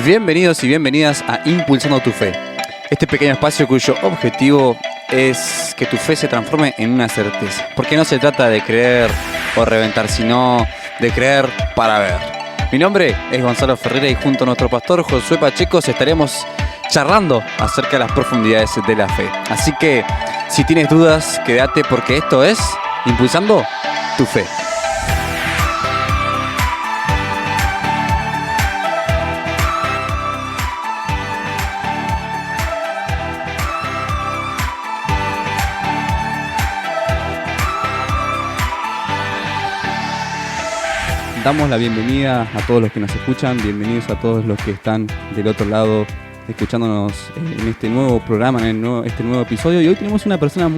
Bienvenidos y bienvenidas a Impulsando tu Fe, este pequeño espacio cuyo objetivo es que tu fe se transforme en una certeza, porque no se trata de creer o reventar, sino de creer para ver. Mi nombre es Gonzalo Ferreira y junto a nuestro pastor Josué Pacheco estaremos charlando acerca de las profundidades de la fe. Así que, si tienes dudas, quédate porque esto es Impulsando tu Fe. Damos la bienvenida a todos los que nos escuchan, bienvenidos a todos los que están del otro lado escuchándonos en este nuevo programa, este nuevo episodio. Y hoy tenemos una persona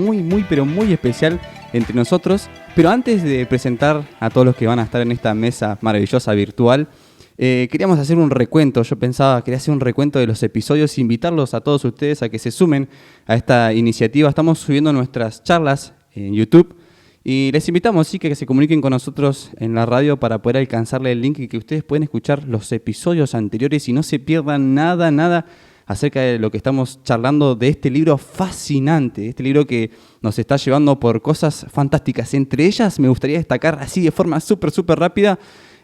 pero muy especial entre nosotros. Pero antes de presentar a todos los que van a estar en esta mesa maravillosa virtual, queríamos hacer un recuento. Quería hacer un recuento de los episodios e invitarlos a todos ustedes a que se sumen a esta iniciativa. Estamos subiendo nuestras charlas en YouTube. Y les invitamos sí que se comuniquen con nosotros en la radio para poder alcanzarle el link y que ustedes pueden escuchar los episodios anteriores y no se pierdan nada acerca de lo que estamos charlando de este libro fascinante, este libro que nos está llevando por cosas fantásticas. Entre ellas me gustaría destacar así de forma súper rápida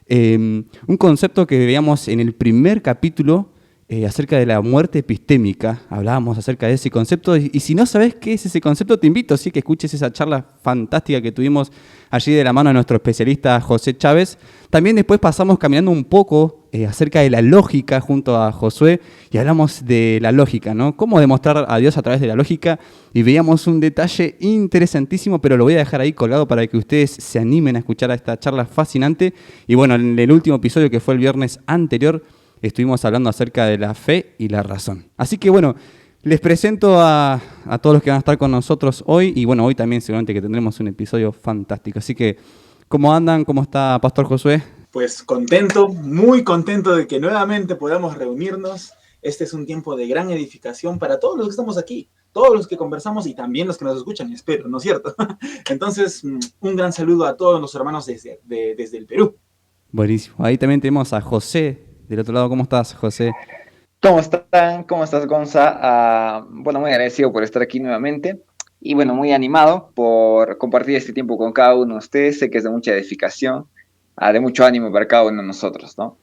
un concepto que veíamos en el primer capítulo acerca de la muerte epistémica. Hablábamos acerca de ese concepto y si no sabes qué es ese concepto, te invito sí que escuches esa charla fantástica que tuvimos allí de la mano de nuestro especialista José Chávez. También después pasamos caminando un poco acerca de la lógica junto a Josué y hablamos de la lógica, ¿no? Cómo demostrar a Dios a través de la lógica, y veíamos un detalle interesantísimo, pero lo voy a dejar ahí colgado para que ustedes se animen a escuchar a esta charla fascinante. Y bueno, en el último episodio que fue el viernes anterior, estuvimos hablando acerca de la fe y la razón. Así que bueno, les presento a todos los que van a estar con nosotros hoy. Y bueno, hoy también seguramente que tendremos un episodio fantástico. Así que, ¿cómo andan? ¿Cómo está Pastor Josué? Pues contento, muy contento de que nuevamente podamos reunirnos. Este es un tiempo de gran edificación para todos los que estamos aquí, todos los que conversamos y también los que nos escuchan, espero, ¿no es cierto? Entonces, un gran saludo a todos los hermanos desde el Perú. Buenísimo. Ahí también tenemos a José. Del otro lado, ¿cómo estás, José? ¿Cómo están? ¿Cómo estás, Gonza? Bueno, muy agradecido por estar aquí nuevamente y bueno, muy animado por compartir este tiempo con cada uno de ustedes. Sé que es de mucha edificación, de mucho ánimo para cada uno de nosotros, ¿no?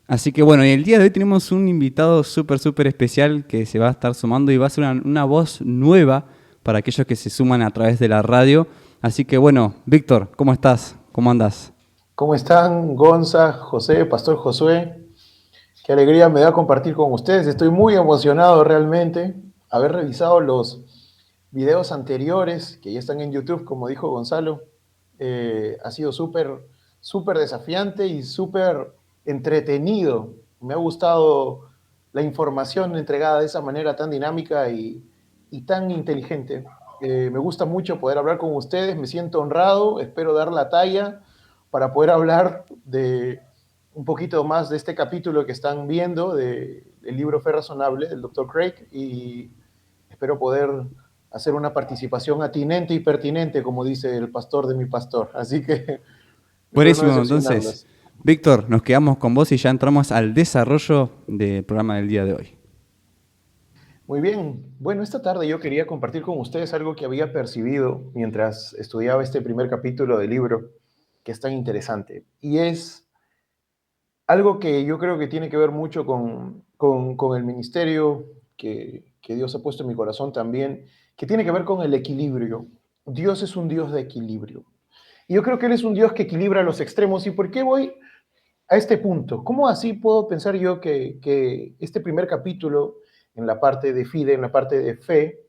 Así que bueno, y el día de hoy tenemos un invitado súper especial que se va a estar sumando y va a ser una voz nueva para aquellos que se suman a través de la radio. Así que bueno, Víctor, ¿cómo estás? ¿Cómo andas? ¿Cómo están, Gonza, José, Pastor Josué? Qué alegría me da compartir con ustedes. Estoy muy emocionado realmente. Haber revisado los videos anteriores que ya están en YouTube, como dijo Gonzalo, ha sido súper desafiante y súper entretenido. Me ha gustado la información entregada de esa manera tan dinámica y tan inteligente. Me gusta mucho poder hablar con ustedes. Me siento honrado. Espero dar la talla para poder hablar de un poquito más de este capítulo que están viendo del libro Fe Razonable del Dr. Craig, y espero poder hacer una participación atinente y pertinente, como dice el pastor de mi pastor. Así que... Buenísimo, entonces, Víctor, nos quedamos con vos y ya entramos al desarrollo del programa del día de hoy. Muy bien. Bueno, esta tarde yo quería compartir con ustedes algo que había percibido mientras estudiaba este primer capítulo del libro, que es tan interesante, y es algo que yo creo que tiene que ver mucho con el ministerio que Dios ha puesto en mi corazón también, que tiene que ver con el equilibrio. Dios es un Dios de equilibrio. Y yo creo que Él es un Dios que equilibra los extremos. ¿Y por qué voy a este punto? ¿Cómo así puedo pensar yo que este primer capítulo, en la parte de FIDE, en la parte de fe,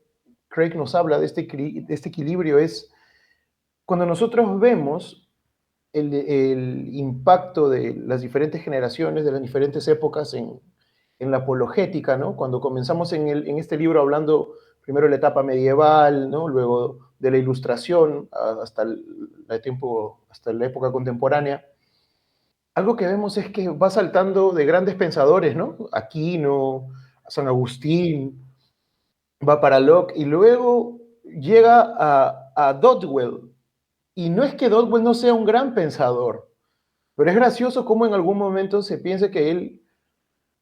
Craig nos habla de este equilibrio? Es cuando nosotros vemos el impacto de las diferentes generaciones, de las diferentes épocas en la apologética, ¿no? Cuando comenzamos en este libro hablando primero de la etapa medieval, ¿no? Luego de la Ilustración hasta la época contemporánea, algo que vemos es que va saltando de grandes pensadores, ¿no? Aquino, San Agustín, va para Locke y luego llega a Dodwell. Y no es que Dodwell no sea un gran pensador, pero es gracioso cómo en algún momento se piensa que él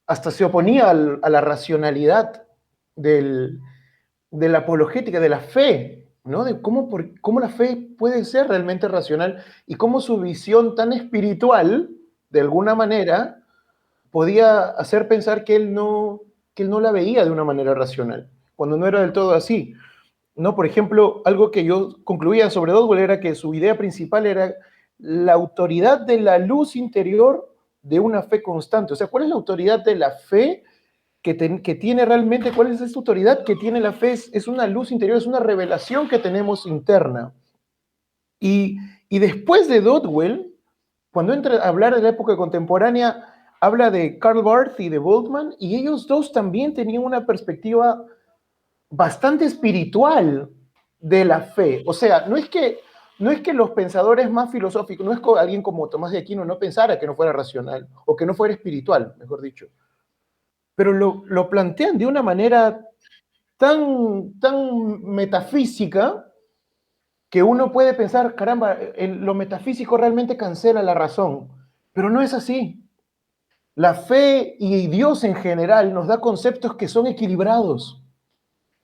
hasta se oponía a la racionalidad de la apologética, de la fe, ¿no? De cómo la fe puede ser realmente racional y cómo su visión tan espiritual, de alguna manera, podía hacer pensar que él no la veía de una manera racional, cuando no era del todo así. ¿No? Por ejemplo, algo que yo concluía sobre Dodwell era que su idea principal era la autoridad de la luz interior de una fe constante. O sea, ¿cuál es la autoridad de la fe que tiene realmente? ¿Cuál es esta autoridad que tiene la fe? Es una luz interior, es una revelación que tenemos interna. Y, y después de Dodwell, cuando entra a hablar de la época contemporánea, habla de Karl Barth y de Bultmann, y ellos dos también tenían una perspectiva bastante espiritual de la fe. O sea, no es que los pensadores más filosóficos, no es que alguien como Tomás de Aquino no pensara que no fuera racional, o que no fuera espiritual, mejor dicho, pero lo plantean de una manera tan metafísica que uno puede pensar, caramba, lo metafísico realmente cancela la razón, pero no es así. La fe y Dios en general nos da conceptos que son equilibrados.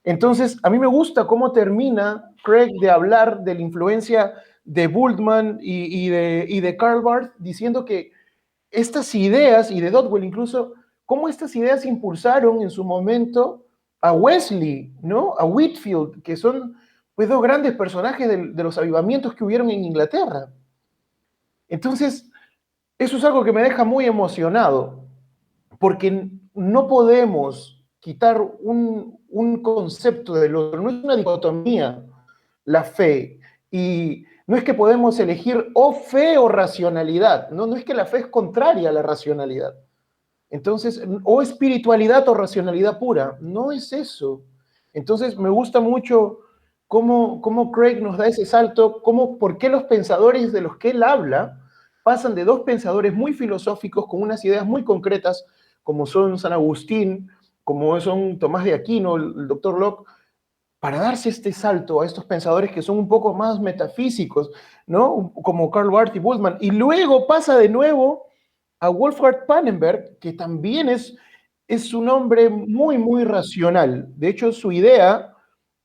Entonces, a mí me gusta cómo termina Craig de hablar de la influencia de Bultmann y de Karl Barth, diciendo que estas ideas, y de Dodwell incluso, cómo estas ideas impulsaron en su momento a Wesley, ¿no? A Whitefield, que son pues dos grandes personajes de los avivamientos que hubieron en Inglaterra. Entonces, eso es algo que me deja muy emocionado, porque no podemos quitar un concepto del otro, no es una dicotomía la fe, y no es que podemos elegir o fe o racionalidad, no es que la fe es contraria a la racionalidad. Entonces, o espiritualidad o racionalidad pura, no es eso. Entonces, me gusta mucho cómo Craig nos da ese salto, por qué los pensadores de los que él habla pasan de dos pensadores muy filosóficos con unas ideas muy concretas, como son San Agustín, como son Tomás de Aquino, el doctor Locke, para darse este salto a estos pensadores que son un poco más metafísicos, ¿no? Como Karl Barth y Bultmann, y luego pasa de nuevo a Wolfgang Pannenberg, que también es un hombre muy racional. De hecho, su idea,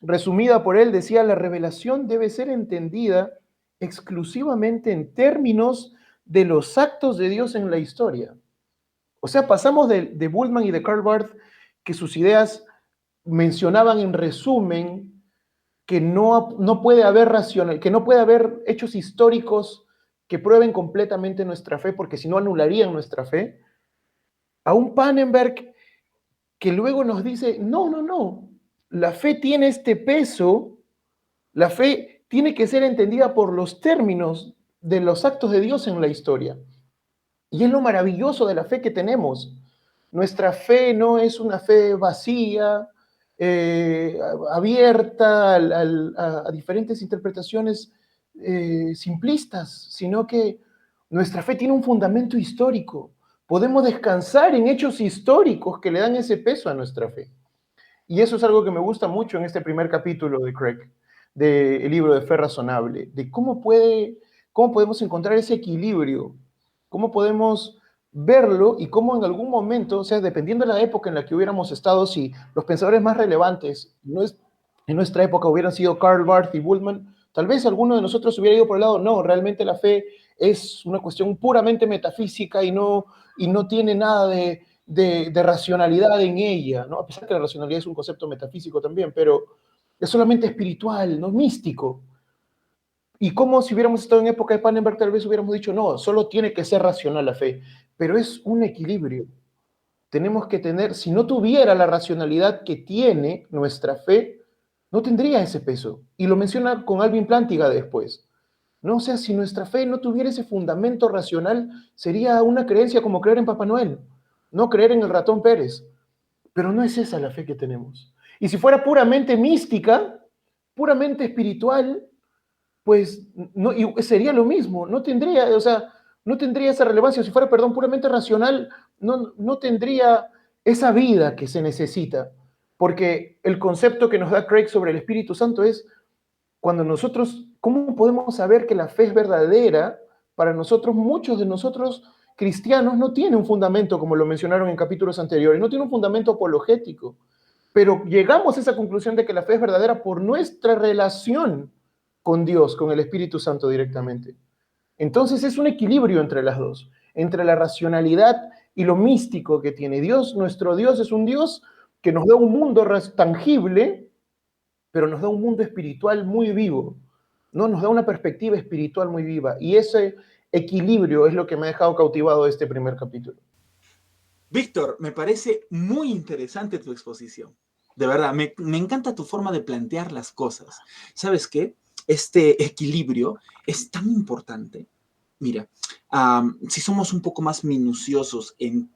resumida por él, decía: la revelación debe ser entendida exclusivamente en términos de los actos de Dios en la historia. O sea, pasamos de Bultmann y de Karl Barth, que sus ideas mencionaban en resumen que no puede haber que no puede haber hechos históricos que prueben completamente nuestra fe, porque si no anularían nuestra fe, a un Pannenberg que luego nos dice, no, la fe tiene este peso, la fe tiene que ser entendida por los términos de los actos de Dios en la historia. Y es lo maravilloso de la fe que tenemos. Nuestra fe no es una fe vacía, abierta a diferentes interpretaciones simplistas, sino que nuestra fe tiene un fundamento histórico. Podemos descansar en hechos históricos que le dan ese peso a nuestra fe. Y eso es algo que me gusta mucho en este primer capítulo de Craig, del libro de Fe Razonable, de cómo podemos encontrar ese equilibrio, cómo podemos verlo y cómo en algún momento, o sea, dependiendo de la época en la que hubiéramos estado, si los pensadores más relevantes en nuestra época hubieran sido Karl Barth y Bultmann, tal vez alguno de nosotros hubiera ido por el lado, no, realmente la fe es una cuestión puramente metafísica y no tiene nada de racionalidad en ella, ¿no? A pesar que la racionalidad es un concepto metafísico también, pero es solamente espiritual, no místico. Y como si hubiéramos estado en época de Pannenberg, tal vez hubiéramos dicho, no, solo tiene que ser racional la fe, pero es un equilibrio. Tenemos que tener, si no tuviera la racionalidad que tiene nuestra fe, no tendría ese peso. Y lo menciona con Alvin Plantinga después. ¿No? O sea, si nuestra fe no tuviera ese fundamento racional, sería una creencia como creer en Papá Noel, no creer en el ratón Pérez. Pero no es esa la fe que tenemos. Y si fuera puramente mística, puramente espiritual, pues no, sería lo mismo, no tendría esa relevancia. Si fuera, puramente racional, no tendría esa vida que se necesita, porque el concepto que nos da Craig sobre el Espíritu Santo es cuando nosotros, ¿cómo podemos saber que la fe es verdadera? Para nosotros, muchos de nosotros cristianos no tiene un fundamento, como lo mencionaron en capítulos anteriores, no tiene un fundamento apologético, pero llegamos a esa conclusión de que la fe es verdadera por nuestra relación con Dios, con el Espíritu Santo directamente. Entonces es un equilibrio entre las dos, entre la racionalidad y lo místico que tiene Dios. Nuestro Dios es un Dios que nos da un mundo tangible, pero nos da un mundo espiritual muy vivo, ¿no? Nos da una perspectiva espiritual muy viva. Y ese equilibrio es lo que me ha dejado cautivado de este primer capítulo. Víctor, me parece muy interesante tu exposición. De verdad, me encanta tu forma de plantear las cosas. ¿Sabes qué? Este equilibrio es tan importante. Mira, si somos un poco más minuciosos en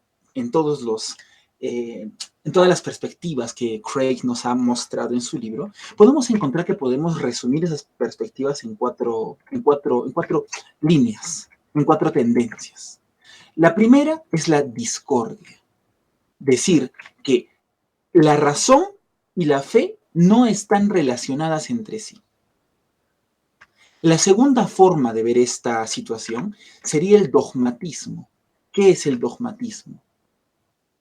todos los, en todas las perspectivas que Craig nos ha mostrado en su libro, podemos encontrar que podemos resumir esas perspectivas en cuatro líneas, en cuatro tendencias. La primera es la discordia. Decir que la razón y la fe no están relacionadas entre sí. La segunda forma de ver esta situación sería el dogmatismo. ¿Qué es el dogmatismo?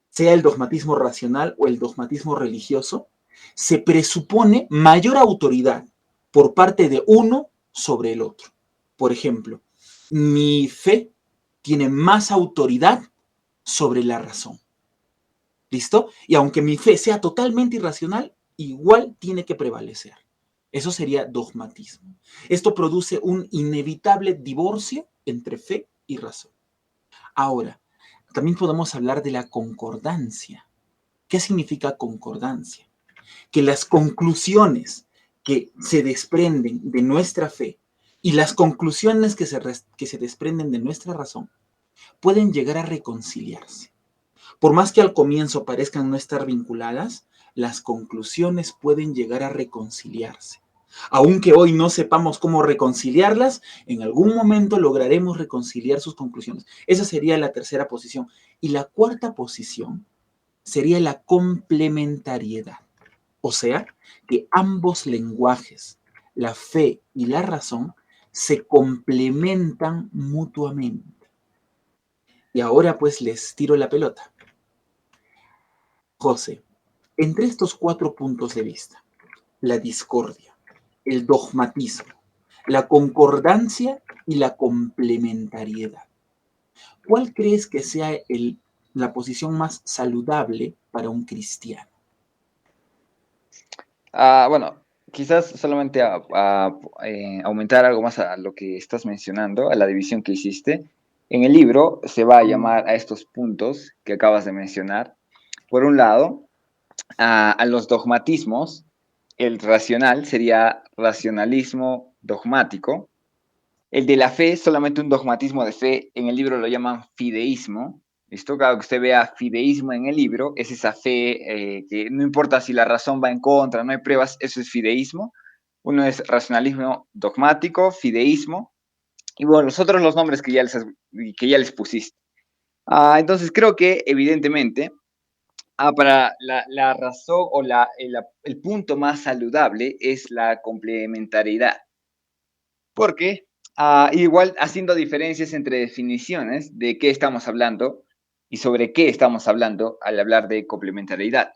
Sea el dogmatismo racional o el dogmatismo religioso, se presupone mayor autoridad por parte de uno sobre el otro. Por ejemplo, mi fe tiene más autoridad sobre la razón. ¿Listo? Y aunque mi fe sea totalmente irracional, igual tiene que prevalecer. Eso sería dogmatismo. Esto produce un inevitable divorcio entre fe y razón. Ahora, también podemos hablar de la concordancia. ¿Qué significa concordancia? Que las conclusiones que se desprenden de nuestra fe y las conclusiones que se desprenden de nuestra razón pueden llegar a reconciliarse. Por más que al comienzo parezcan no estar vinculadas, las conclusiones pueden llegar a reconciliarse. Aunque hoy no sepamos cómo reconciliarlas, en algún momento lograremos reconciliar sus conclusiones. Esa sería la tercera posición. Y la cuarta posición sería la complementariedad. O sea, que ambos lenguajes, la fe y la razón, se complementan mutuamente. Y ahora pues les tiro la pelota. José, entre estos cuatro puntos de vista, la discordia, el dogmatismo, la concordancia y la complementariedad, ¿cuál crees que sea la posición más saludable para un cristiano? Bueno, quizás solamente aumentar algo más a lo que estás mencionando, a la división que hiciste. En el libro se va a llamar a estos puntos que acabas de mencionar. Por un lado, a los dogmatismos, el racional sería racionalismo dogmático. El de la fe, solamente un dogmatismo de fe, en el libro lo llaman fideísmo. ¿Listo? Cada que usted vea fideísmo en el libro, es esa fe que no importa si la razón va en contra, no hay pruebas, eso es fideísmo. Uno es racionalismo dogmático, fideísmo, y bueno, los otros los nombres que ya les pusiste. Entonces creo que evidentemente para la razón o el punto más saludable es la complementariedad. Porque igual haciendo diferencias entre definiciones de qué estamos hablando y sobre qué estamos hablando al hablar de complementariedad.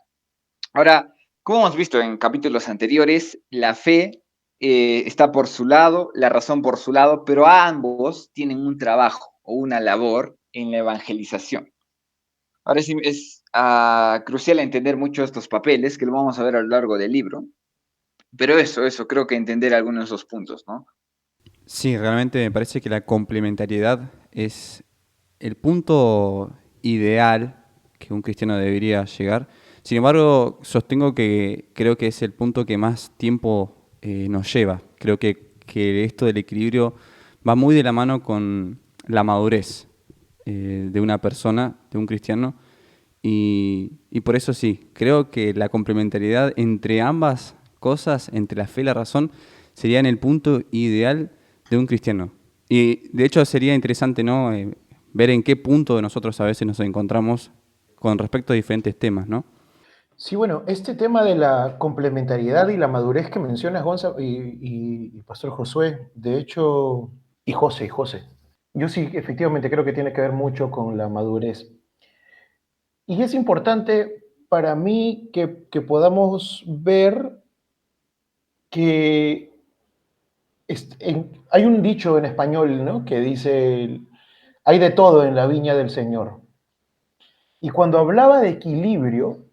Ahora, como hemos visto en capítulos anteriores, la fe está por su lado, la razón por su lado, pero ambos tienen un trabajo o una labor en la evangelización. Ahora sí es crucial entender mucho estos papeles, que lo vamos a ver a lo largo del libro, pero eso, creo que entender algunos de esos puntos, ¿no? Sí, realmente me parece que la complementariedad es el punto ideal que un cristiano debería llegar. Sin embargo, sostengo que creo que es el punto que más tiempo nos lleva. Creo que esto del equilibrio va muy de la mano con la madurez de una persona, de un cristiano, y por eso sí, creo que la complementariedad entre ambas cosas, entre la fe y la razón, sería en el punto ideal de un cristiano. Y de hecho sería interesante, ¿no? Ver en qué punto nosotros a veces nos encontramos con respecto a diferentes temas, ¿no? Sí, bueno, este tema de la complementariedad y la madurez que mencionas, Gonza y Pastor Josué, de hecho, y José. Yo sí, efectivamente, creo que tiene que ver mucho con la madurez. Y es importante para mí que podamos ver que hay un dicho en español, ¿no?, que dice, hay de todo en la viña del Señor. Y cuando hablaba de equilibrio,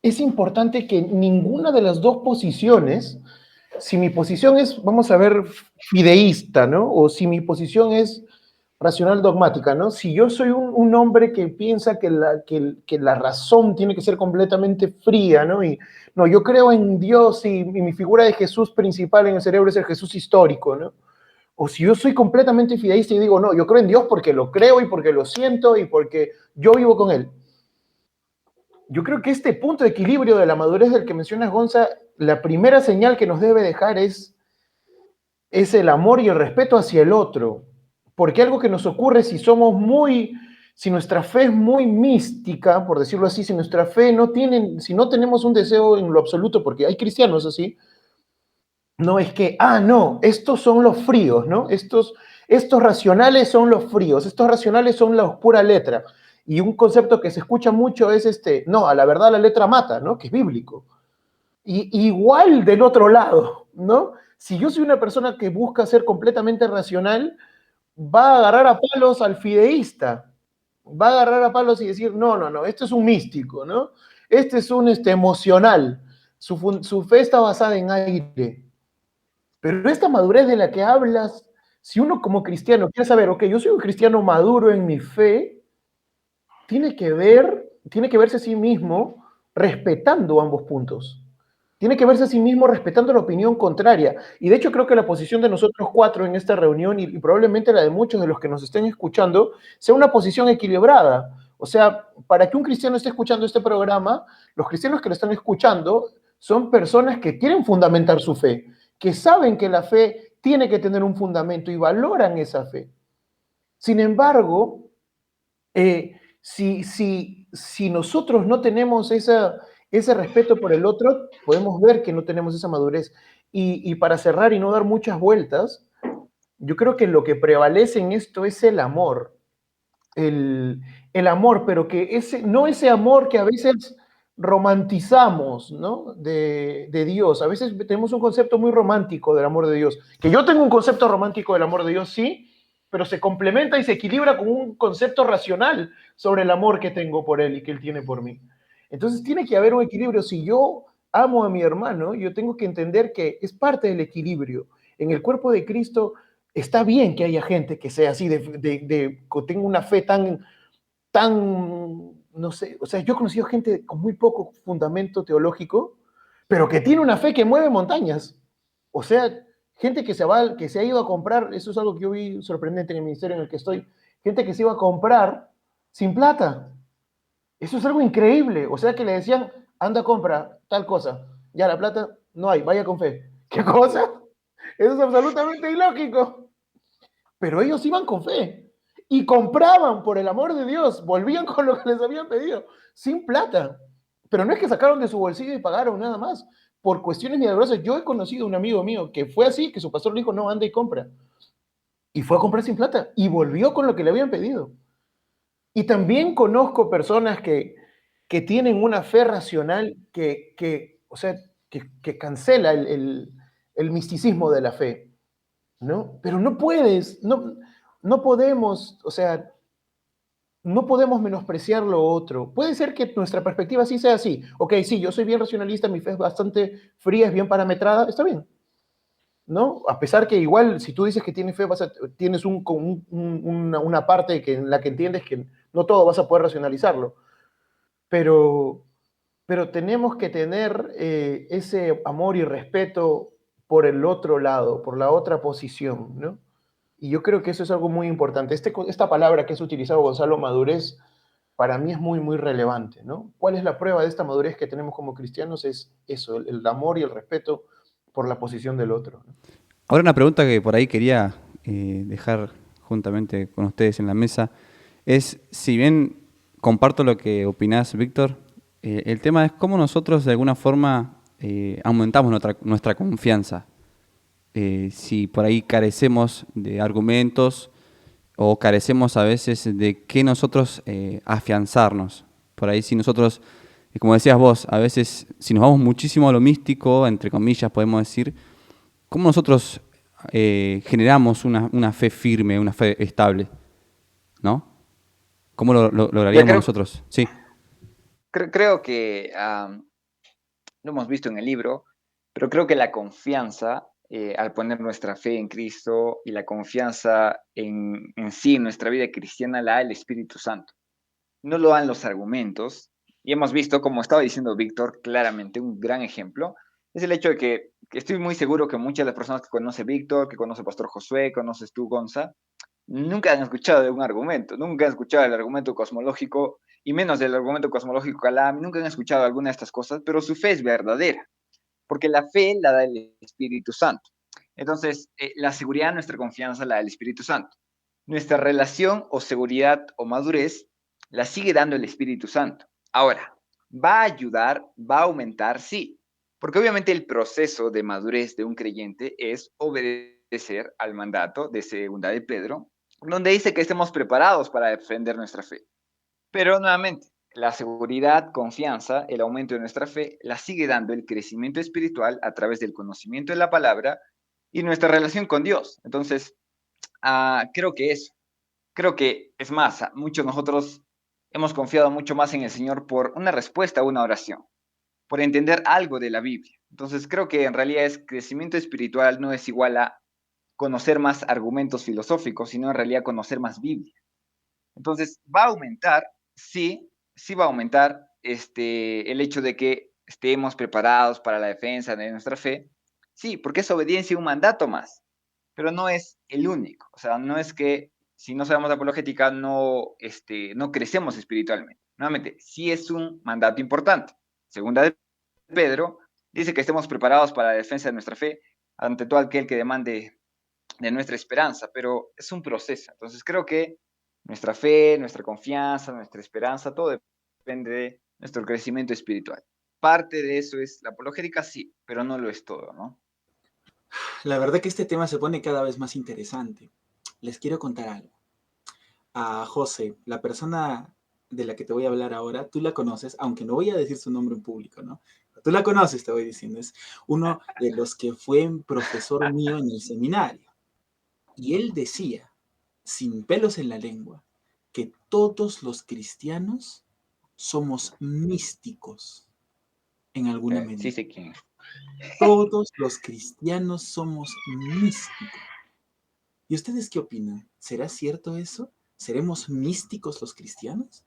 es importante que ninguna de las dos posiciones, si mi posición es, vamos a ver, fideísta, ¿no?, o si mi posición es racional dogmática, ¿no? Si yo soy un hombre que piensa que la razón tiene que ser completamente fría, ¿no? Y no, yo creo en Dios y mi figura de Jesús principal en el cerebro es el Jesús histórico, ¿no? O si yo soy completamente fideísta y digo, no, yo creo en Dios porque lo creo y porque lo siento y porque yo vivo con Él. Yo creo que este punto de equilibrio de la madurez del que mencionas, Gonza, la primera señal que nos debe dejar es el amor y el respeto hacia el otro. Porque algo que nos ocurre si nuestra fe es muy mística, por decirlo así, si nuestra fe si no tenemos un deseo en lo absoluto, porque hay cristianos así, no es que, no, estos son los fríos, ¿no? Estos racionales son los fríos, estos racionales son la oscura letra. Y un concepto que se escucha mucho es no, a la verdad la letra mata, ¿no? Que es bíblico. Y igual del otro lado, ¿no? Si yo soy una persona que busca ser completamente racional, va a agarrar a palos al fideísta, va a agarrar a palos y decir, no, este es un místico, ¿no? Este es un emocional, su fe está basada en aire. Pero esta madurez de la que hablas, si uno como cristiano quiere saber, ok, yo soy un cristiano maduro en mi fe, tiene que verse a sí mismo respetando ambos puntos. Tiene que verse a sí mismo respetando la opinión contraria. Y de hecho creo que la posición de nosotros cuatro en esta reunión y probablemente la de muchos de los que nos estén escuchando sea una posición equilibrada. O sea, para que un cristiano esté escuchando este programa, los cristianos que lo están escuchando son personas que quieren fundamentar su fe, que saben que la fe tiene que tener un fundamento y valoran esa fe. Sin embargo, si nosotros no tenemos ese respeto por el otro, podemos ver que no tenemos esa madurez. Y para cerrar y no dar muchas vueltas, yo creo que lo que prevalece en esto es el amor. El amor, pero que no ese amor que a veces romantizamos, ¿no?, de Dios. A veces tenemos un concepto muy romántico del amor de Dios. Que yo tengo un concepto romántico del amor de Dios, sí, pero se complementa y se equilibra con un concepto racional sobre el amor que tengo por Él y que Él tiene por mí. Entonces tiene que haber un equilibrio. Si yo amo a mi hermano, yo tengo que entender que es parte del equilibrio. En el cuerpo de Cristo está bien que haya gente que sea así, que tenga una fe tan, no sé, o sea, yo he conocido gente con muy poco fundamento teológico, pero que tiene una fe que mueve montañas. O sea, gente que se ha ido a comprar, eso es algo que yo vi sorprendente en el ministerio en el que estoy, gente que se iba a comprar sin plata. Eso es algo increíble. O sea, que le decían, anda, compra tal cosa. Ya, la plata no hay, vaya con fe. ¿Qué cosa? Eso es absolutamente ilógico. Pero ellos iban con fe y compraban, por el amor de Dios, volvían con lo que les habían pedido, sin plata. Pero no es que sacaron de su bolsillo y pagaron nada más. Por cuestiones milagrosas, yo he conocido a un amigo mío que fue así, que su pastor le dijo, no, anda y compra. Y fue a comprar sin plata y volvió con lo que le habían pedido. Y también conozco personas que tienen una fe racional o sea, que cancela el misticismo de la fe, ¿no? Pero no podemos, o sea, no podemos menospreciar lo otro. Puede ser que nuestra perspectiva sí sea así. Ok, sí, yo soy bien racionalista, mi fe es bastante fría, es bien parametrada, está bien, ¿no? A pesar que igual, si tú dices que tienes fe, tienes una parte en la que entiendes que no todo vas a poder racionalizarlo. Pero tenemos que tener ese amor y respeto por el otro lado, por la otra posición, ¿no? Y yo creo que eso es algo muy importante. Esta palabra que has utilizado, Gonzalo, madurez, para mí es muy, muy relevante, ¿no? ¿Cuál es la prueba de esta madurez que tenemos como cristianos? Es eso, el amor y el respeto por la posición del otro, ¿no? Ahora una pregunta que por ahí quería dejar juntamente con ustedes en la mesa es, si bien comparto lo que opinás, Víctor, el tema es cómo nosotros de alguna forma aumentamos nuestra confianza. si por ahí carecemos de argumentos o carecemos a veces de qué nosotros afianzarnos. Por ahí si nosotros, como decías vos, a veces si nos vamos muchísimo a lo místico, entre comillas podemos decir, ¿cómo nosotros generamos una fe firme, una fe estable? ¿No? ¿Cómo lo Ya lograríamos nosotros? Sí. creo que lo hemos visto en el libro, pero creo que la confianza, al poner nuestra fe en Cristo y la confianza en sí, en nuestra vida cristiana, la da el Espíritu Santo. No lo dan los argumentos. Y hemos visto, como estaba diciendo Víctor, claramente un gran ejemplo, es el hecho de que estoy muy seguro que muchas de las personas que conoce Víctor, que conoce Pastor Josué, conoces tú, Gonza, nunca han escuchado de un argumento, nunca han escuchado el argumento cosmológico, y menos del argumento cosmológico Calam, nunca han escuchado alguna de estas cosas, pero su fe es verdadera, porque la fe la da el Espíritu Santo. Entonces, la seguridad, nuestra confianza la da el Espíritu Santo. Nuestra relación o seguridad o madurez la sigue dando el Espíritu Santo. Ahora, ¿va a ayudar? ¿Va a aumentar? Sí, porque obviamente el proceso de madurez de un creyente es obedecer al mandato de segunda de Pedro, donde dice que estemos preparados para defender nuestra fe. Pero nuevamente, la seguridad, confianza, el aumento de nuestra fe, la sigue dando el crecimiento espiritual a través del conocimiento de la palabra y nuestra relación con Dios. Entonces, creo que eso. Creo que, es más, muchos de nosotros hemos confiado mucho más en el Señor por una respuesta a una oración, por entender algo de la Biblia. Entonces, creo que en realidad es crecimiento espiritual no es igual a conocer más argumentos filosóficos, sino en realidad conocer más Biblia. Entonces, ¿va a aumentar? Sí, sí va a aumentar el hecho de que estemos preparados para la defensa de nuestra fe. Sí, porque es obediencia y un mandato más, pero no es el único. O sea, no es que si no sabemos apologética no crecemos espiritualmente. Nuevamente, sí es un mandato importante. Segunda de Pedro dice que estemos preparados para la defensa de nuestra fe ante todo aquel que demande de nuestra esperanza, pero es un proceso. Entonces creo que nuestra fe, nuestra confianza, nuestra esperanza, todo depende de nuestro crecimiento espiritual. Parte de eso es la apologética, sí, pero no lo es todo, ¿no? La verdad que este tema se pone cada vez más interesante. Les quiero contar algo. A José, la persona de la que te voy a hablar ahora, tú la conoces, aunque no voy a decir su nombre en público, ¿no? Tú la conoces, te voy diciendo. Es uno de los que fue profesor mío en el seminario. Y él decía, sin pelos en la lengua, que todos los cristianos somos místicos en alguna Sí medida. sé quién es. Todos los cristianos somos místicos. ¿Y ustedes qué opinan? ¿Será cierto eso? ¿Seremos místicos los cristianos?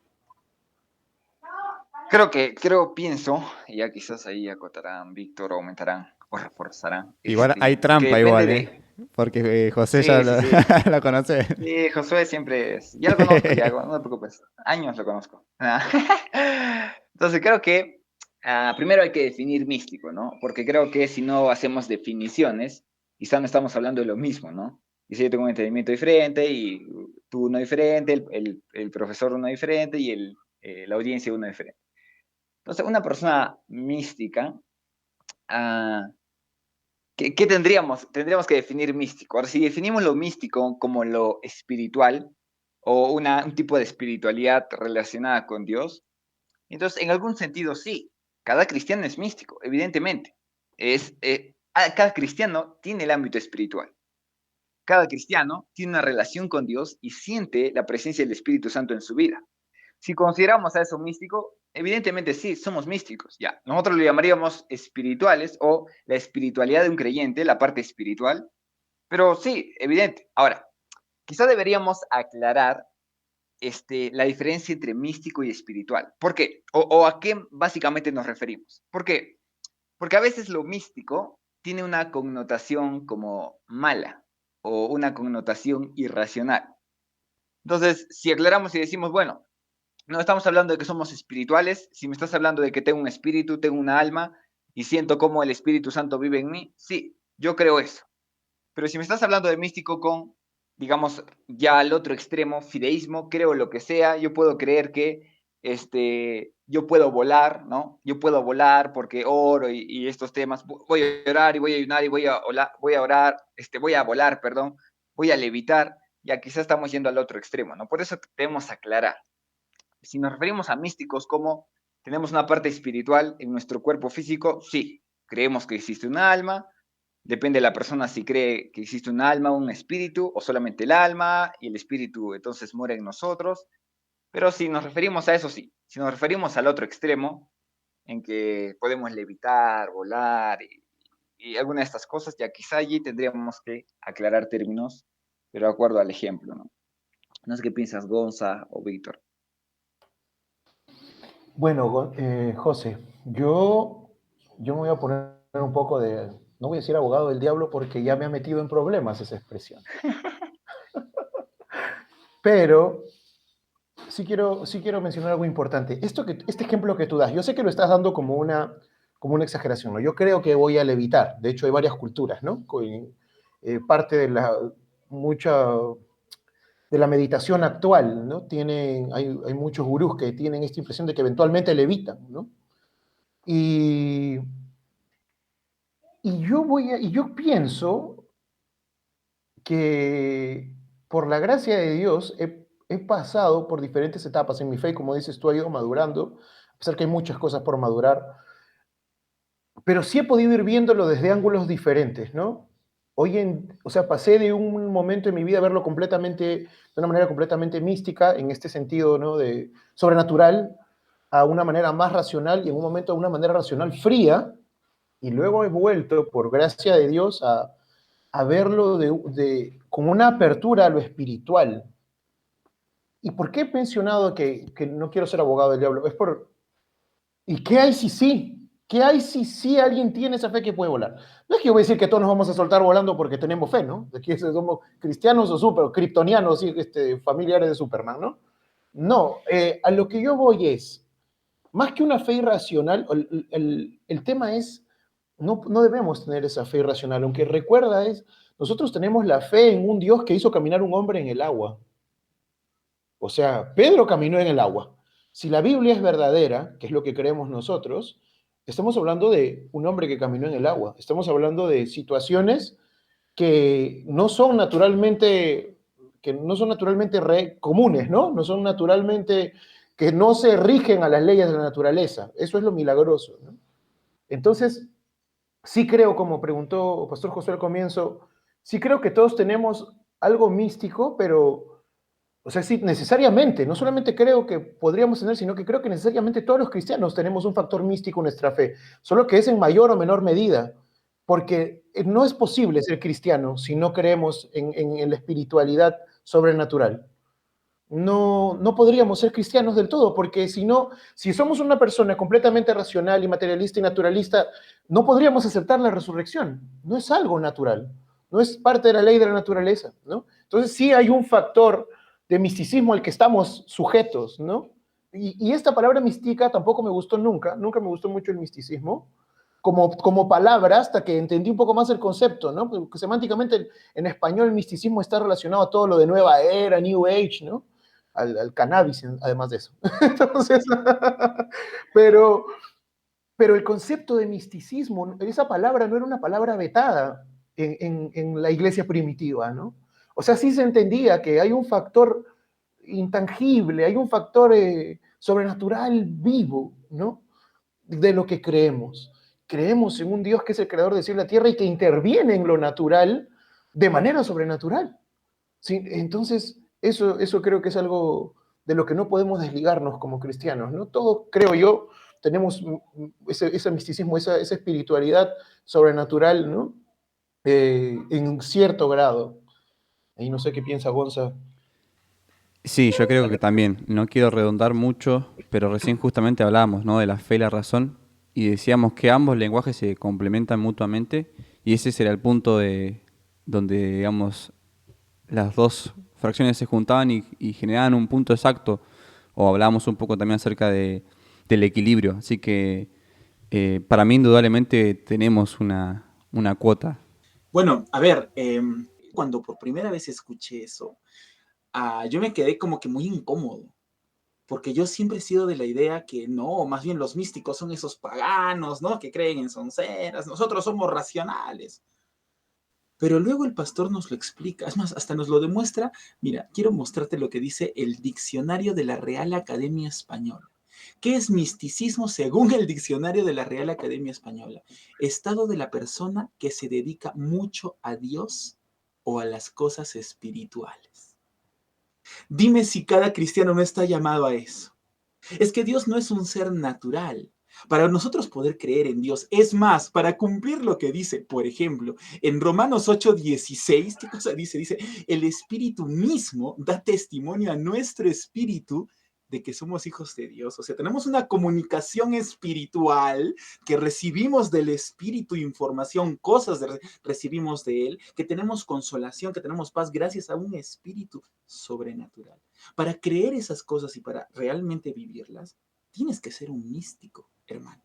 Pienso, y ya quizás ahí acotarán, Víctor, o aumentarán o reforzarán, Igual hay que trampa depende igual, ¿eh? de... Porque José ya Sí, sí, lo, sí. lo conoce. Sí, Josué siempre es... Ya lo conozco, ya, no te preocupes. Años lo conozco. Entonces creo que primero hay que definir místico, ¿no? Porque creo que si no hacemos definiciones, quizá no estamos hablando de lo mismo, ¿no? Y si yo tengo un entendimiento diferente y tú uno diferente, el profesor uno diferente y la audiencia uno diferente. Entonces, una persona mística, ah, ¿qué tendríamos? Tendríamos que definir místico. Ahora, si definimos lo místico como lo espiritual o un tipo de espiritualidad relacionada con Dios, entonces, en algún sentido, sí, cada cristiano es místico, evidentemente. Cada cristiano tiene el ámbito espiritual. Cada cristiano tiene una relación con Dios y siente la presencia del Espíritu Santo en su vida. Si consideramos a eso místico, evidentemente sí, somos místicos, ya. Nosotros lo llamaríamos espirituales o la espiritualidad de un creyente, la parte espiritual, pero sí, evidente. Ahora, quizá deberíamos aclarar la diferencia entre místico y espiritual. ¿Por qué? O a qué básicamente nos referimos. ¿Por qué? Porque a veces lo místico tiene una connotación como mala o una connotación irracional. Entonces, si aclaramos y decimos, bueno, no estamos hablando de que somos espirituales, si me estás hablando de que tengo un espíritu, tengo una alma y siento cómo el Espíritu Santo vive en mí, sí, yo creo eso. Pero si me estás hablando de místico con, digamos, ya al otro extremo, fideísmo, creo lo que sea, yo puedo creer que yo puedo volar, ¿no? Yo puedo volar porque oro y estos temas. Voy a orar y voy a ayunar y voy a orar, voy a volar, perdón, voy a levitar. Ya quizás estamos yendo al otro extremo, ¿no? Por eso debemos aclarar. Si nos referimos a místicos como tenemos una parte espiritual en nuestro cuerpo físico, sí, creemos que existe un alma, depende de la persona si cree que existe un alma, un espíritu, o solamente el alma, y el espíritu entonces muere en nosotros. Pero si nos referimos a eso, sí. Si nos referimos al otro extremo, en que podemos levitar, volar y alguna de estas cosas, ya quizá allí tendríamos que aclarar términos, pero de acuerdo al ejemplo, ¿no? No sé qué piensas, Gonza o Víctor. Bueno, José, yo me voy a poner un poco de, no voy a decir abogado del diablo porque ya me ha metido en problemas esa expresión, pero sí quiero mencionar algo importante. Este ejemplo que tú das, yo sé que lo estás dando como una exageración, ¿no? Yo creo que voy a levitar. De hecho, hay varias culturas, ¿no? Parte de mucha de la meditación actual, ¿no? Hay muchos gurús que tienen esta impresión de que eventualmente levitan, ¿no? Y, y yo pienso que por la gracia de Dios he pasado por diferentes etapas en mi fe, como dices tú, he ido madurando, a pesar que hay muchas cosas por madurar, pero sí he podido ir viéndolo desde ángulos diferentes, ¿no? O sea, pasé de un momento en mi vida a verlo de una manera completamente mística, en este sentido, ¿no? De sobrenatural, a una manera más racional y en un momento a una manera racional fría, y luego he vuelto, por gracia de Dios, a verlo con una apertura a lo espiritual. ¿Y por qué he mencionado que no quiero ser abogado del diablo? ¿Y qué hay si sí? ¿Qué hay si sí alguien tiene esa fe que puede volar? No es que yo voy a decir que todos nos vamos a soltar volando porque tenemos fe, ¿no? De que somos cristianos o kryptonianos, familiares de Superman, ¿no? No, a lo que yo voy es, más que una fe irracional, el tema es, no debemos tener esa fe irracional, aunque recuerda nosotros tenemos la fe en un Dios que hizo caminar un hombre en el agua. O sea, Pedro caminó en el agua. Si la Biblia es verdadera, que es lo que creemos nosotros, estamos hablando de un hombre que caminó en el agua. Estamos hablando de situaciones que no son naturalmente, comunes, ¿no? No son naturalmente, que no se rigen a las leyes de la naturaleza. Eso es lo milagroso, ¿no? Entonces, sí creo, como preguntó Pastor José al comienzo, sí creo que todos tenemos algo místico, pero, o sea, sí, necesariamente, no solamente creo que podríamos tener, sino que creo que necesariamente todos los cristianos tenemos un factor místico en nuestra fe, solo que es en mayor o menor medida, porque no es posible ser cristiano si no creemos en la espiritualidad sobrenatural. No podríamos ser cristianos del todo, porque si somos una persona completamente racional y materialista y naturalista, no podríamos aceptar la resurrección. No es algo natural, no es parte de la ley de la naturaleza, ¿no? Entonces sí hay un factor de misticismo al que estamos sujetos, ¿no? Y esta palabra mística tampoco me gustó nunca me gustó mucho el misticismo, como palabra, hasta que entendí un poco más el concepto, ¿no? Porque semánticamente en español el misticismo está relacionado a todo lo de nueva era, New Age, ¿no? Al cannabis, además de eso. Entonces, pero, pero el concepto de misticismo, esa palabra no era una palabra vetada en la iglesia primitiva, ¿no? O sea, sí se entendía que hay un factor intangible, hay un factor sobrenatural vivo, ¿no? De lo que creemos. Creemos en un Dios que es el creador del cielo y la tierra y que interviene en lo natural de manera sobrenatural. ¿Sí? Entonces, eso creo que es algo de lo que no podemos desligarnos como cristianos, ¿no? Todos, creo yo, tenemos ese misticismo, esa espiritualidad sobrenatural, ¿no? En cierto grado. Y no sé qué piensa Gonza. Sí, yo creo que también. No quiero redundar mucho, pero recién justamente hablábamos, ¿no? De la fe y la razón y decíamos que ambos lenguajes se complementan mutuamente y ese será el punto de donde, digamos, las dos fracciones se juntaban y generaban un punto exacto. O hablábamos un poco también acerca del equilibrio. Así que para mí indudablemente tenemos una cuota. Bueno, a ver, cuando por primera vez escuché eso, yo me quedé como que muy incómodo, Porque yo siempre he sido de la idea que no, más bien los místicos son esos paganos, ¿no? Que creen en sonceras, nosotros somos racionales. Pero luego el pastor nos lo explica, es más, hasta nos lo demuestra. Mira, quiero mostrarte lo que dice el diccionario de la Real Academia Española. ¿Qué es misticismo según el diccionario de la Real Academia Española? Estado de la persona que se dedica mucho a Dios o a las cosas espirituales. Dime si cada cristiano no está llamado a eso. Es que Dios no es un ser natural. Para nosotros poder creer en Dios, es más, para cumplir lo que dice, por ejemplo, en Romanos 8:16, ¿qué cosa dice? Dice, el Espíritu mismo da testimonio a nuestro espíritu de que somos hijos de Dios. O sea, tenemos una comunicación espiritual que recibimos del Espíritu, información, cosas recibimos de Él, que tenemos consolación, que tenemos paz gracias a un Espíritu sobrenatural. Para creer esas cosas y para realmente vivirlas, tienes que ser un místico, hermano.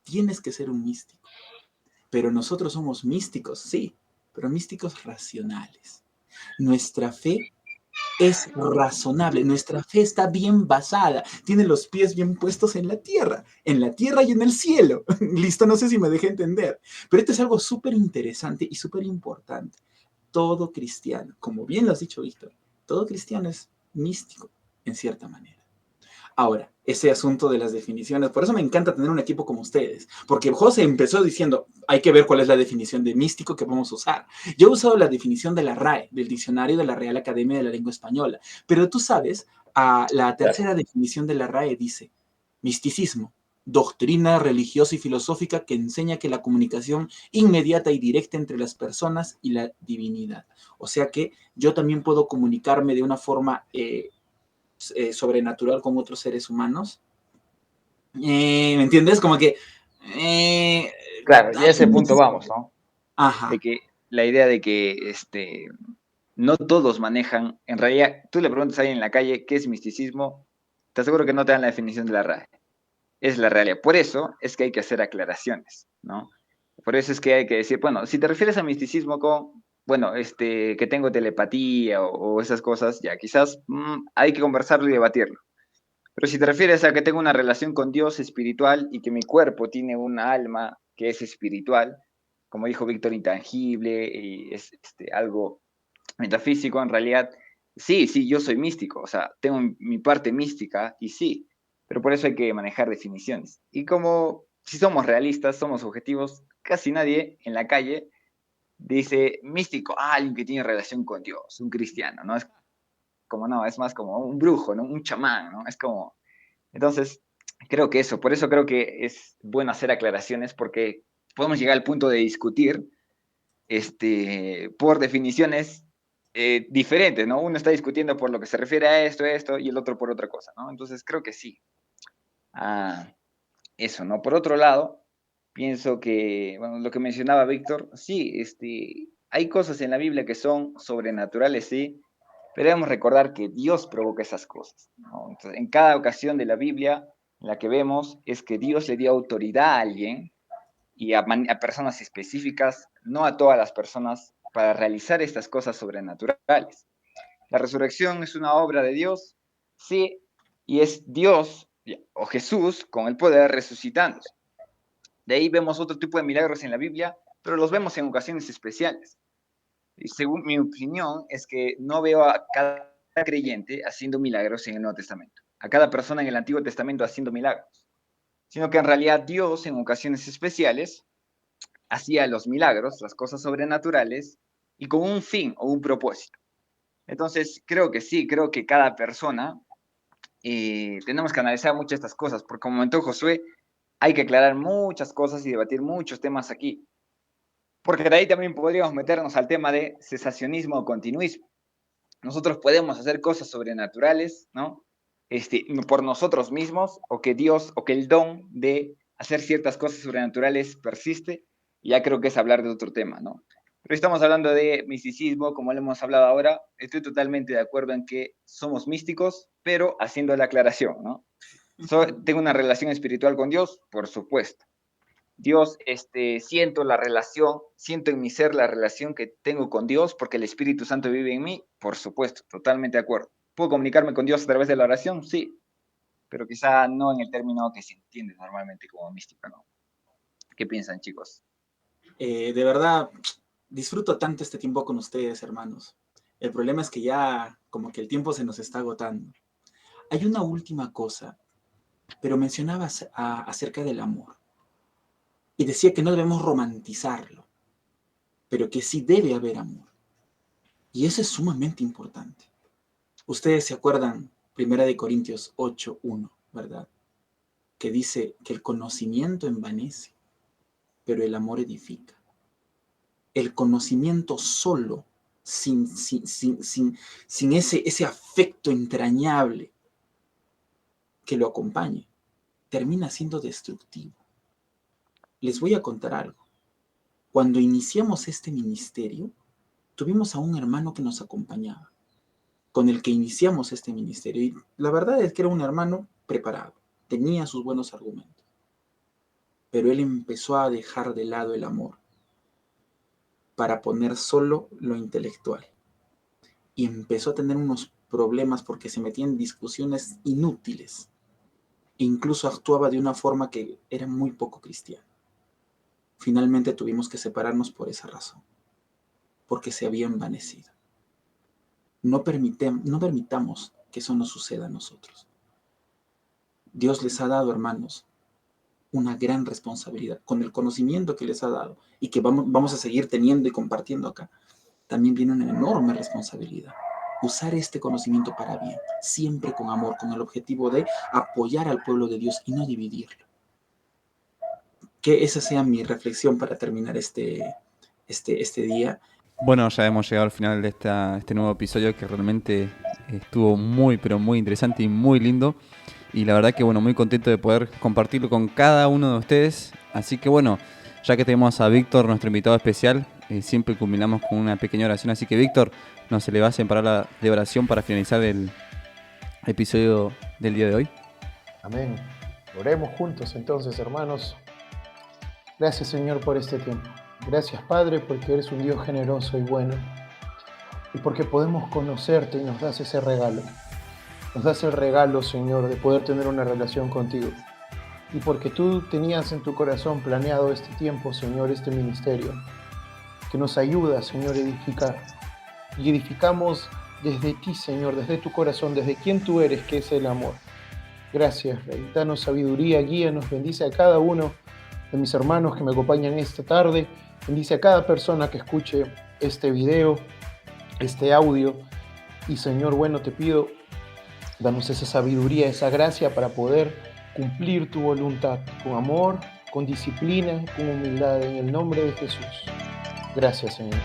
Tienes que ser un místico. Pero nosotros somos místicos, sí, pero místicos racionales. Nuestra fe es razonable, nuestra fe está bien basada, tiene los pies bien puestos en la tierra y en el cielo. Listo, no sé si me dejé entender, pero esto es algo súper interesante y súper importante. Todo cristiano, como bien lo has dicho, Víctor, todo cristiano es místico, en cierta manera. Ahora, ese asunto de las definiciones, por eso me encanta tener un equipo como ustedes, porque José empezó diciendo, hay que ver cuál es la definición de místico que vamos a usar. Yo he usado la definición de la RAE, del Diccionario de la Real Academia de la Lengua Española, pero tú sabes, la tercera definición de la RAE dice, misticismo, doctrina religiosa y filosófica que enseña que la comunicación inmediata y directa entre las personas y la divinidad. O sea que yo también puedo comunicarme de una forma sobrenatural con otros seres humanos. ¿Me entiendes? Como que... Claro, y a ese punto vamos, ¿no? De Ajá. que la idea de que no todos manejan, en realidad, tú le preguntas a alguien en la calle qué es misticismo, te aseguro que no te dan la definición de la RAE. Es la realidad. Por eso es que hay que hacer aclaraciones, ¿no? Por eso es que hay que decir, bueno, si te refieres a misticismo con, bueno, que tengo telepatía o esas cosas, ya quizás hay que conversarlo y debatirlo. Pero si te refieres a que tengo una relación con Dios espiritual y que mi cuerpo tiene una alma que es espiritual, como dijo Víctor, intangible y es algo metafísico, en realidad, sí, sí, yo soy místico, o sea, tengo mi parte mística y sí, pero por eso hay que manejar definiciones. Y como si somos realistas, somos objetivos, casi nadie en la calle dice místico, alguien que tiene relación con Dios, un cristiano, ¿no? Es como, no, es más como un brujo, ¿no? Un chamán, ¿no? Es como, entonces, creo que eso, por eso creo que es bueno hacer aclaraciones porque podemos llegar al punto de discutir por definiciones diferentes, ¿no? Uno está discutiendo por lo que se refiere a esto, y el otro por otra cosa, ¿no? Entonces, creo que sí. Eso, ¿no? Por otro lado, pienso que, bueno, lo que mencionaba Víctor, sí, hay cosas en la Biblia que son sobrenaturales, sí, pero debemos recordar que Dios provoca esas cosas, ¿no? Entonces, en cada ocasión de la Biblia, en la que vemos es que Dios le dio autoridad a alguien y a personas específicas, no a todas las personas, para realizar estas cosas sobrenaturales. La resurrección es una obra de Dios, sí, y es Dios o Jesús con el poder resucitando. De ahí vemos otro tipo de milagros en la Biblia, pero los vemos en ocasiones especiales. Y según mi opinión, es que no veo a cada creyente haciendo milagros en el Nuevo Testamento, a cada persona en el Antiguo Testamento haciendo milagros, sino que en realidad Dios en ocasiones especiales hacía los milagros, las cosas sobrenaturales, y con un fin o un propósito. Entonces, creo que sí, creo que cada persona tenemos que analizar muchas estas cosas, porque como comentó Josué, hay que aclarar muchas cosas y debatir muchos temas aquí. Porque de ahí también podríamos meternos al tema de cesacionismo o continuismo. Nosotros podemos hacer cosas sobrenaturales, ¿no? Por nosotros mismos, o que Dios, o que el don de hacer ciertas cosas sobrenaturales persiste, y ya creo que es hablar de otro tema, ¿no? Pero estamos hablando de misticismo, como lo hemos hablado ahora, estoy totalmente de acuerdo en que somos místicos, pero haciendo la aclaración, ¿no? ¿Tengo una relación espiritual con Dios? Por supuesto. Dios, siento la relación, siento en mi ser la relación que tengo con Dios porque el Espíritu Santo vive en mí, por supuesto, totalmente de acuerdo. ¿Puedo comunicarme con Dios a través de la oración? Sí, pero quizá no en el término que se entiende normalmente como mística, ¿no? ¿Qué piensan, chicos? De verdad, disfruto tanto este tiempo con ustedes, hermanos. El problema es que ya como que el tiempo se nos está agotando. Hay una última cosa, pero mencionabas acerca del amor. Y decía que no debemos romantizarlo, pero que sí debe haber amor. Y eso es sumamente importante. Ustedes se acuerdan, 1 Corintios 8:1, ¿verdad? Que dice que el conocimiento envanece, pero el amor edifica. El conocimiento solo, sin ese afecto entrañable que lo acompañe, termina siendo destructivo. Les voy a contar algo. Cuando iniciamos este ministerio, tuvimos a un hermano que nos acompañaba, con el que iniciamos este ministerio. Y la verdad es que era un hermano preparado, tenía sus buenos argumentos. Pero él empezó a dejar de lado el amor para poner solo lo intelectual. Y empezó a tener unos problemas porque se metía en discusiones inútiles. E incluso actuaba de una forma que era muy poco cristiana. Finalmente tuvimos que separarnos por esa razón, porque se había envanecido. No permitamos que eso nos suceda a nosotros. Dios les ha dado, hermanos, una gran responsabilidad. Con el conocimiento que les ha dado y que vamos a seguir teniendo y compartiendo acá, también viene una enorme responsabilidad. Usar este conocimiento para bien, siempre con amor, con el objetivo de apoyar al pueblo de Dios y no dividirlo. Que esa sea mi reflexión para terminar este día. Bueno, ya hemos llegado al final de este nuevo episodio que realmente estuvo muy, pero muy interesante y muy lindo. Y la verdad que, bueno, muy contento de poder compartirlo con cada uno de ustedes. Así que, bueno, ya que tenemos a Víctor, nuestro invitado especial, siempre culminamos con una pequeña oración. Así que, Víctor, nos se le va a hacer palabra de oración para finalizar el episodio del día de hoy. Amén. Oremos juntos entonces, hermanos. Gracias, Señor, por este tiempo. Gracias, Padre, porque eres un Dios generoso y bueno. Y porque podemos conocerte y nos das ese regalo. Nos das el regalo, Señor, de poder tener una relación contigo. Y porque tú tenías en tu corazón planeado este tiempo, Señor, este ministerio, que nos ayuda, Señor, a edificar. Y edificamos desde ti, Señor, desde tu corazón, desde quien tú eres, que es el amor. Gracias, Rey. Danos sabiduría, guíanos, bendice a cada uno de mis hermanos que me acompañan esta tarde. Bendice a cada persona que escuche este video, este audio. Y, Señor, bueno, te pido, danos esa sabiduría, esa gracia para poder cumplir tu voluntad con amor, con disciplina, con humildad, en el nombre de Jesús. Gracias, Señor.